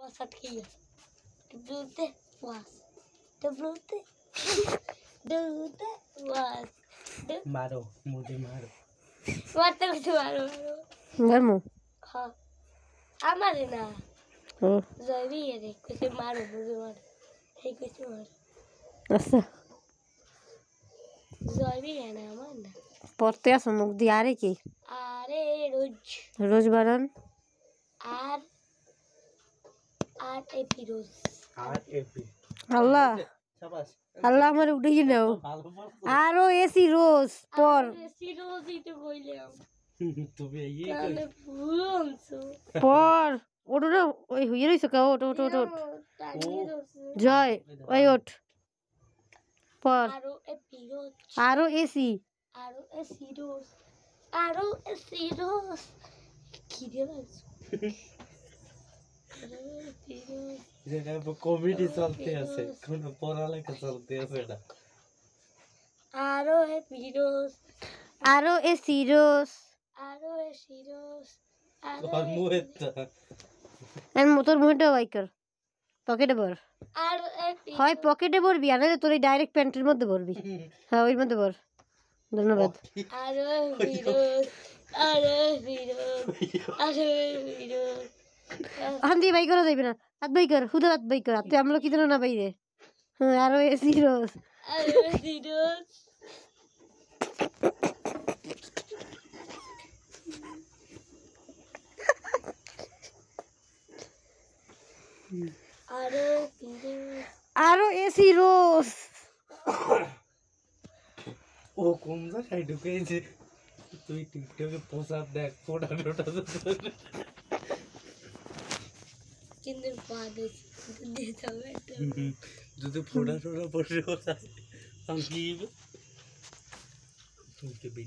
was atkins. De blote was. De blote. De was. मारो मुझे मारो मारते कुछ मारो गर्मो हाँ हमारे ना ओ जरूरी है रे कुछ मारो मुझे मारो है कुछ मारो अच्छा जरूरी है ना हमारा পড়তে আসো মুখ দিয়ে আরে কি আরে রোজ রোজ বানান আর আর এপি রোজ আল্লাহ शाबाश আল্লাহ আমার উঠিয়ে নাও আরো এসি রোজ পর এসি রোজই তো কইলাম তুমি এই তাহলে ভুলছো পর ওঠো না ওই হইয়ে রইছো কা ওঠ ওঠ ওঠ ওঠ টানিয়ে ধরছে জয় ওই ওঠ পর আরো এপি রোজ আরো এসি আরো এসি রোজ আরো এসি রোজ কি দিয়ে লাগছে যেটা কমেডি চলতে আছে কোন পড়ালেখা চলতে আছে না আরো এপি রোজ আরো এসি রোজ আরো এসি রোজ আর মুহেতা এর মোটর মুহেটা বাইকার পকেটে ভর আরো এপি হয় পকেটে ভরবি আর নাহলে তোর এই ডাইরেক্ট প্যান্টের মধ্যে ভরবি হ্যাঁ ওই মধ্যে ভর ধন্যবাদ আরো এপি রোজ আরো এপি রোজ আরো এপি রোজ আম দিয়ে বাই করা যাইবে না হাত বাই কর হুদা হাত বাই কর তুই আমলো কি না বাইরে হ্যাঁ আরো এসি রোজ আরো এসি রোজ আরো এপি রোজ আরো এসি রোজ ও কোন জায়গায় ঢুকেছে তুই টিকটকে পোস্ট দেখ ফটোটা কিন্তু বাদে দিতে হবে যদি ফোটা পড়ে আমি কি তুমি